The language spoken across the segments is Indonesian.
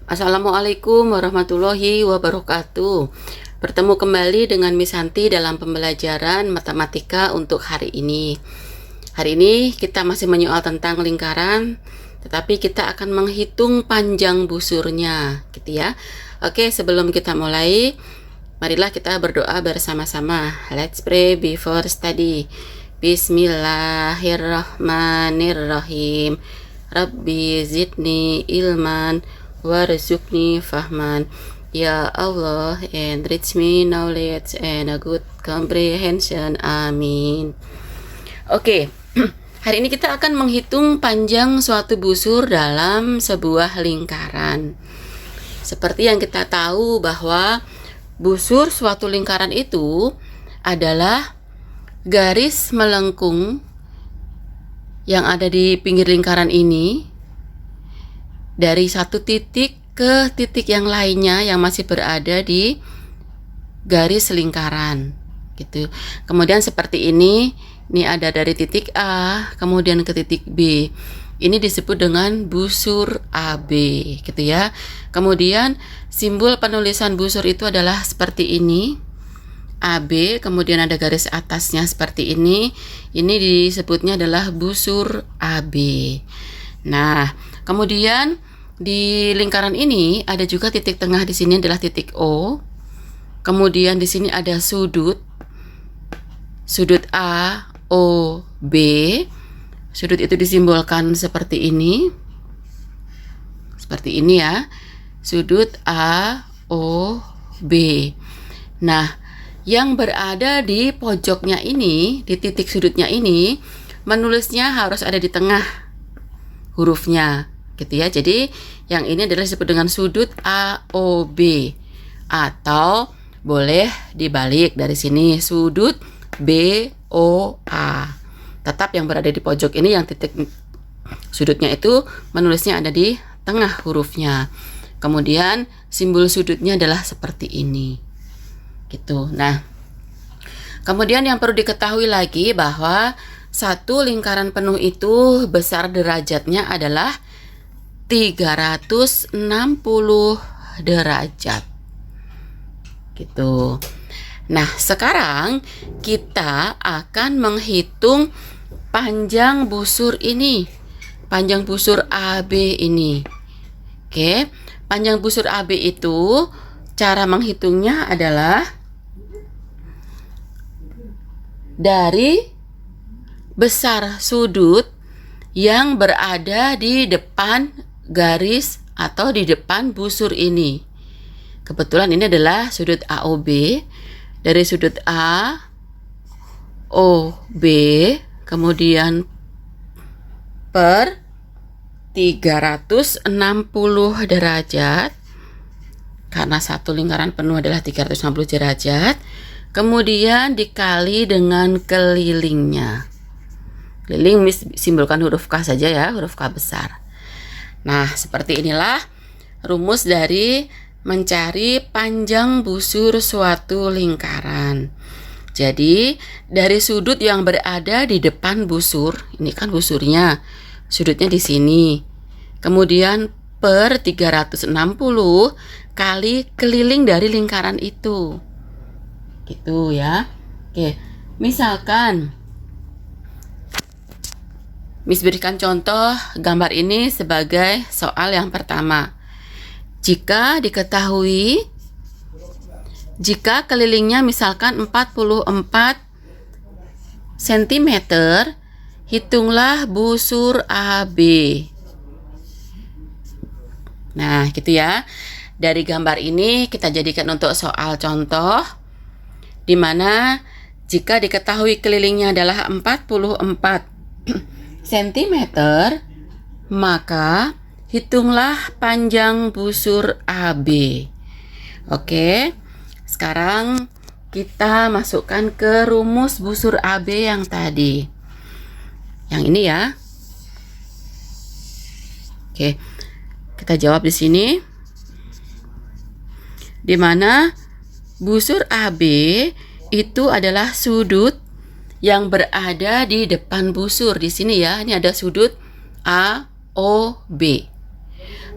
Assalamualaikum warahmatullahi wabarakatuh. Bertemu kembali dengan Miss Santi dalam pembelajaran matematika untuk hari ini. Hari ini kita masih menyoal tentang lingkaran, tetapi kita akan menghitung panjang busurnya, gitu ya. Oke, sebelum kita mulai, marilah kita berdoa bersama-sama. Let's pray before study. Bismillahirrahmanirrahim. Rabbi zidni ilman warzuqni fahman. Ya Allah, enrich me knowledge and a good comprehension. Amin. Oke, hari ini kita akan menghitung panjang suatu busur dalam sebuah lingkaran. Seperti yang kita tahu bahwa busur suatu lingkaran itu adalah garis melengkung yang ada di pinggir lingkaran ini dari satu titik ke titik yang lainnya yang masih berada di garis lingkaran, gitu. Kemudian seperti ini ada dari titik A kemudian ke titik B. Ini disebut dengan busur AB, gitu ya. Kemudian simbol penulisan busur itu adalah seperti ini. AB, kemudian ada garis atasnya seperti ini. Ini disebutnya adalah busur AB. Nah, kemudian di lingkaran ini ada juga titik tengah, di sini adalah titik O. Kemudian di sini ada sudut A, O, B. Sudut itu disimbolkan seperti ini. Seperti ini ya. Sudut A, O, B. Nah, yang berada di pojoknya ini, di titik sudutnya ini, menulisnya harus ada di tengah hurufnya, gitu ya. Jadi yang ini adalah disebut dengan sudut AOB, atau boleh dibalik dari sini, sudut BOA. Tetap yang berada di pojok ini, yang titik sudutnya itu menulisnya ada di tengah hurufnya. Kemudian simbol sudutnya adalah seperti ini, gitu. Nah, kemudian yang perlu diketahui lagi bahwa satu lingkaran penuh itu besar derajatnya adalah 360 derajat, gitu. Nah, sekarang kita akan menghitung panjang busur ini, panjang busur AB ini. Oke, panjang busur AB itu cara menghitungnya adalah dari besar sudut yang berada di depan garis atau di depan busur ini. Kebetulan ini adalah sudut AOB. Dari sudut A, OB, kemudian per 360 derajat. Karena satu lingkaran penuh adalah 360 derajat. Kemudian dikali dengan kelilingnya. Keliling simbolkan huruf K saja ya, huruf K besar. Nah, seperti inilah rumus dari mencari panjang busur suatu lingkaran. Jadi, dari sudut yang berada di depan busur, ini kan busurnya, sudutnya di sini. Kemudian per 360 kali keliling dari lingkaran itu. Gitu ya. Oke, misalkan Miss berikan contoh gambar ini sebagai soal yang pertama. Jika diketahui jika kelilingnya misalkan 44 cm, hitunglah busur AB. Nah, gitu ya. Dari gambar ini kita jadikan untuk soal contoh, di mana jika diketahui kelilingnya adalah 44 cm, maka hitunglah panjang busur AB. Oke, sekarang kita masukkan ke rumus busur AB yang tadi. Yang ini ya. Oke, kita jawab di sini. Di mana busur AB itu adalah sudut yang berada di depan busur. Di sini ya, ini ada sudut AOB.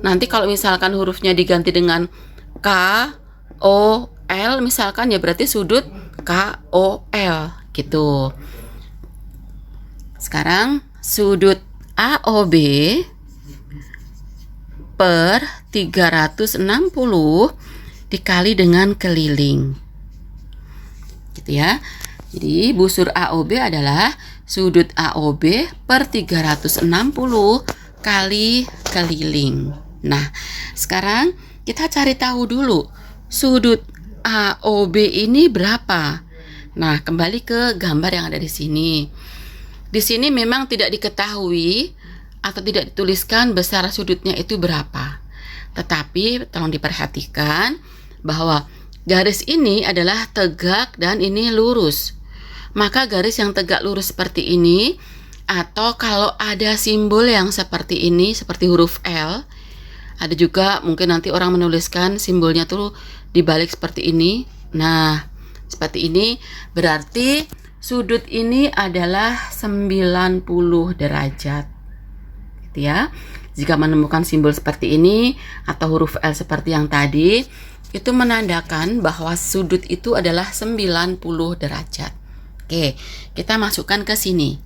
nanti kalau misalkan hurufnya diganti dengan K, O, L misalkan, ya berarti sudut KOL gitu. Sekarang sudut AOB per 360 dikali dengan keliling. Gitu ya. Jadi busur AOB adalah sudut AOB per 360 kali keliling. Nah, sekarang kita cari tahu dulu sudut AOB ini berapa. Nah, kembali ke gambar yang ada di sini. Di sini memang tidak diketahui atau tidak dituliskan besar sudutnya itu berapa. Tetapi tolong diperhatikan bahwa garis ini adalah tegak dan ini lurus. Maka garis yang tegak lurus seperti ini, atau kalau ada simbol yang seperti ini, seperti huruf L, ada juga mungkin nanti orang menuliskan simbolnya tuh dibalik seperti ini. Nah, seperti ini berarti sudut ini adalah 90 derajat. Gitu ya. Jika menemukan simbol seperti ini atau huruf L seperti yang tadi, itu menandakan bahwa sudut itu adalah 90 derajat. Oke, kita masukkan ke sini.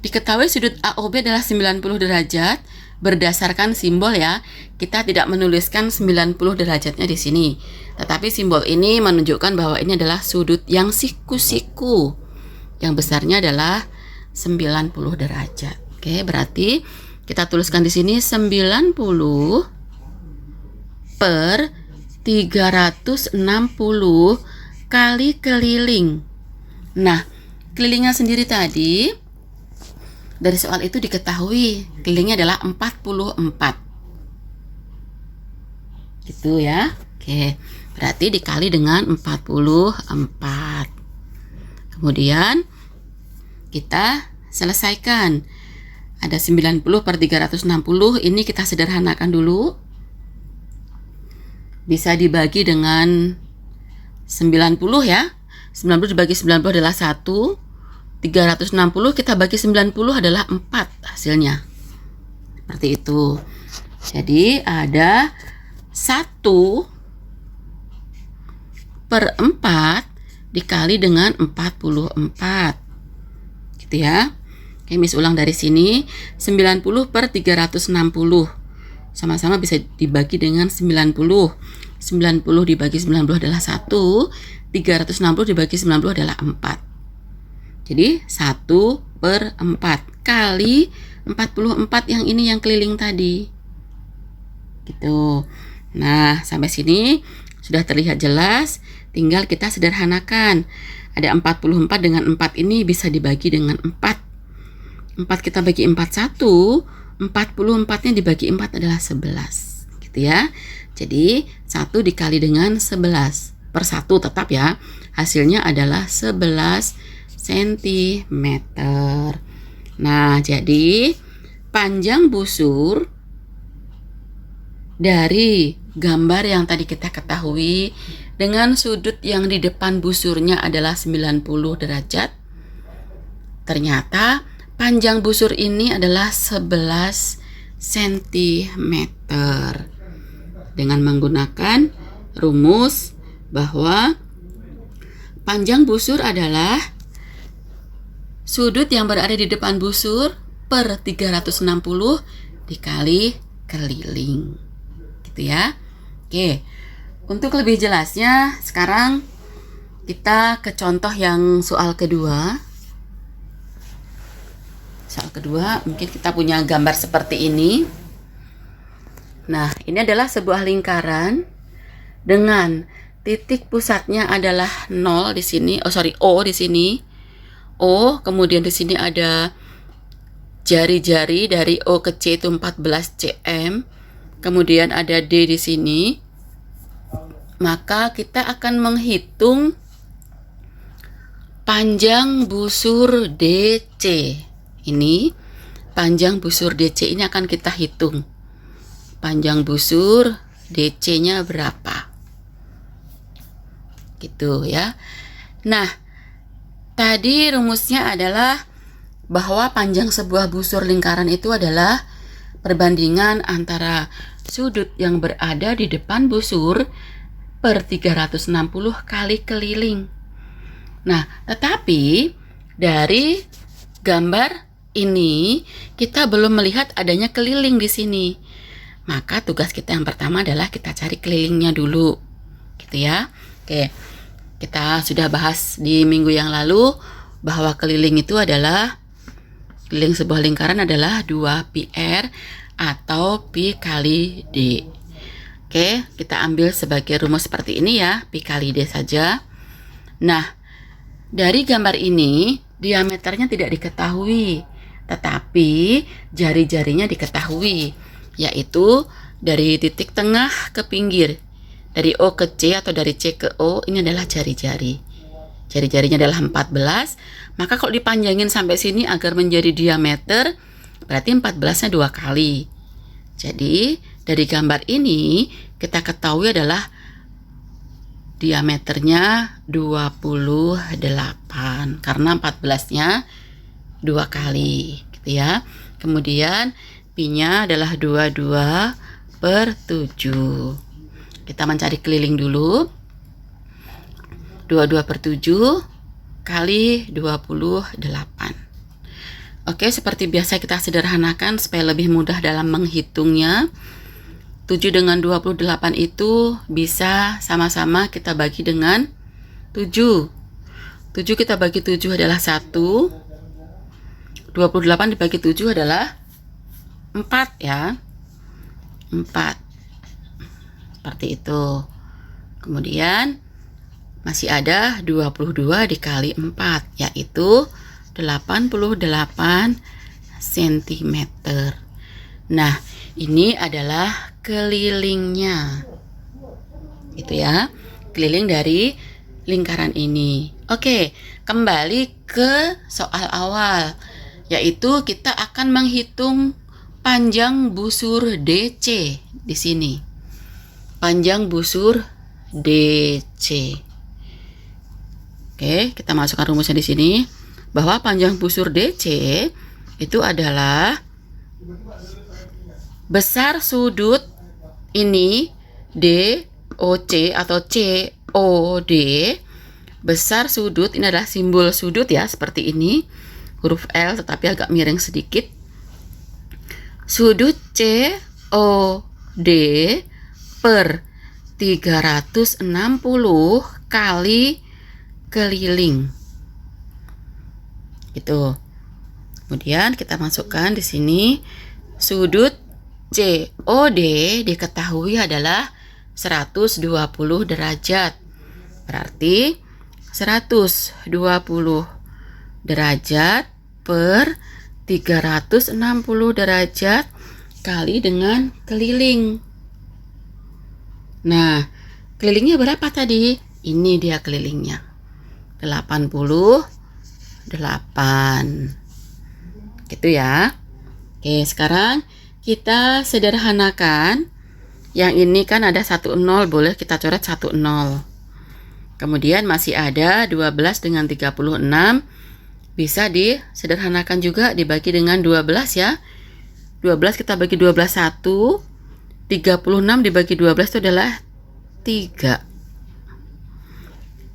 Diketahui sudut AOB adalah 90 derajat. Berdasarkan simbol ya, kita tidak menuliskan 90 derajatnya di sini. Tetapi simbol ini menunjukkan bahwa ini adalah sudut yang siku-siku. Yang besarnya adalah 90 derajat. Oke, berarti kita tuliskan di sini 90 per 360 kali keliling. Nah, kelilingnya sendiri tadi dari soal itu diketahui kelilingnya adalah 44. Gitu ya. Oke, berarti dikali dengan 44. Kemudian kita selesaikan. Ada 90 per 360, ini kita sederhanakan dulu. Bisa dibagi dengan 90 ya. 90 dibagi 90 adalah 1. 360 kita bagi 90 adalah 4 hasilnya. Seperti itu. Jadi ada 1 per 4 dikali dengan 44. Gitu ya. Oke, Miss ulang dari sini. 90 per 360. Sama-sama bisa dibagi dengan 90. 90 dibagi 90 adalah 1. 360 dibagi 90 adalah 4. Jadi 1 per 4 kali 44 yang ini yang keliling tadi. Gitu. Nah, sampai sini sudah terlihat jelas. Tinggal kita sederhanakan. Ada 44 dengan 4 ini bisa dibagi dengan 4. 4 kita bagi 4 1. 44-nya dibagi 4 adalah 11. Gitu ya. Jadi 1 dikali dengan 11 per 1 tetap ya. Hasilnya adalah 11 cm. Nah, jadi panjang busur dari gambar yang tadi kita ketahui dengan sudut yang di depan busurnya adalah 90 derajat. Ternyata panjang busur ini adalah 11 cm. Dengan menggunakan rumus bahwa panjang busur adalah sudut yang berada di depan busur per 360 dikali keliling. Gitu ya. Oke. Untuk lebih jelasnya, sekarang kita ke contoh yang soal kedua. Soal kedua, mungkin kita punya gambar seperti ini. Nah, ini adalah sebuah lingkaran dengan titik pusatnya adalah 0 di sini. O di sini. O, kemudian di sini ada jari-jari dari O ke C itu 14 cm. Kemudian ada D di sini. Maka kita akan menghitung panjang busur DC. Ini panjang busur DC ini akan kita hitung. Panjang busur DC-nya berapa? Gitu ya. Nah, tadi rumusnya adalah bahwa panjang sebuah busur lingkaran itu adalah perbandingan antara sudut yang berada di depan busur per 360 kali keliling. Nah, tetapi dari gambar ini kita belum melihat adanya keliling di sini. Maka tugas kita yang pertama adalah kita cari kelilingnya dulu. Gitu ya. Oke. Kita sudah bahas di minggu yang lalu bahwa keliling itu adalah keliling sebuah lingkaran adalah 2πr atau pi kali d. Oke, kita ambil sebagai rumus seperti ini ya, pi kali d saja. Nah, dari gambar ini diameternya tidak diketahui, tetapi jari-jarinya diketahui, yaitu dari titik tengah ke pinggir, dari O ke C atau dari C ke O, ini adalah jari-jari. Jari-jarinya adalah 14, maka kalau dipanjangin sampai sini agar menjadi diameter, berarti 14-nya 2 kali. Jadi, dari gambar ini kita ketahui adalah diameternya 28 karena 14-nya 2 kali gitu ya. Kemudian pi-nya adalah 22/7. Kita mencari keliling dulu. 22/7 kali 28. Oke, seperti biasa kita sederhanakan supaya lebih mudah dalam menghitungnya. 7 dengan 28 itu bisa sama-sama kita bagi dengan 7. 7 kita bagi 7 adalah 1. 28 dibagi 7 adalah 4 ya. 4. Seperti itu. Kemudian masih ada 22 dikali 4, yaitu 88 cm. Nah, ini adalah kelilingnya. Itu ya, keliling dari lingkaran ini. Oke, kembali ke soal awal, yaitu kita akan menghitung panjang busur DC di sini. Panjang busur DC. Oke, kita masukkan rumusnya di sini bahwa panjang busur DC itu adalah besar sudut ini DOC atau COD. Besar sudut ini adalah simbol sudut ya, seperti ini, huruf L tetapi agak miring sedikit. Sudut COD per 360 kali keliling. Gitu. Kemudian kita masukkan di sini sudut COD diketahui adalah 120 derajat. Berarti 120 derajat per 360 derajat kali dengan keliling. Nah, kelilingnya berapa tadi? Ini dia kelilingnya. 88. Gitu ya. Oke, sekarang kita sederhanakan. Yang ini kan ada 10, boleh kita coret 10. Kemudian masih ada 12 dengan 36. Bisa disederhanakan juga, dibagi dengan 12 ya. 12 kita bagi 12 1. 36 dibagi 12 itu adalah 3.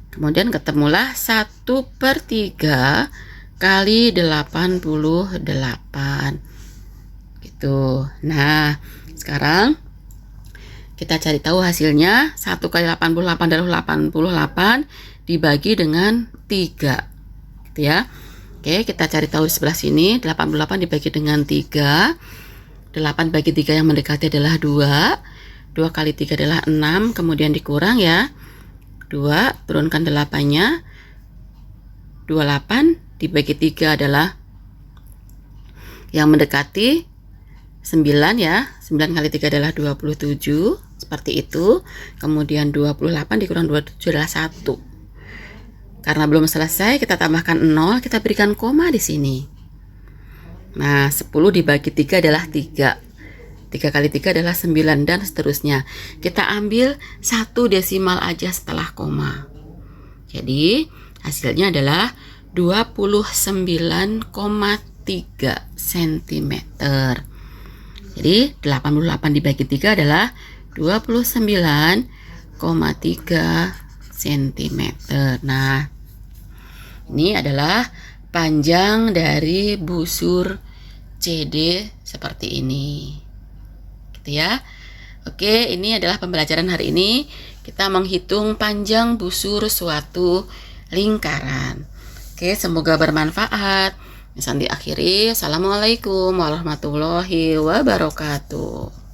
Kemudian ketemulah 1/3 kali 88. Gitu. Nah, sekarang kita cari tahu hasilnya. 1 kali 88 adalah 88 dibagi dengan 3. Gitu ya. Oke, kita cari tahu di sebelah sini. 88 dibagi dengan 3. 8 bagi 3 yang mendekati adalah 2. 2 kali 3 adalah 6. Kemudian dikurang ya. 2, turunkan 8-nya. 28 dibagi 3 adalah yang mendekati 9 ya. 9 kali 3 adalah 27. Seperti itu. Kemudian 28 dikurang 27 adalah 1. Karena belum selesai, kita tambahkan 0, kita berikan koma di sini. Nah, 10 dibagi 3 adalah 3. 3 kali 3 adalah 9 dan seterusnya. Kita ambil 1 desimal aja setelah koma. Jadi, hasilnya adalah 29,3 cm. Jadi 88 dibagi 3 adalah 29,3 cm. Nah, ini adalah panjang dari busur CD seperti ini. Gitu ya. Oke, ini adalah pembelajaran hari ini. Kita menghitung panjang busur suatu lingkaran. Oke, semoga bermanfaat. Sampai akhiri. Assalamualaikum warahmatullahi wabarakatuh.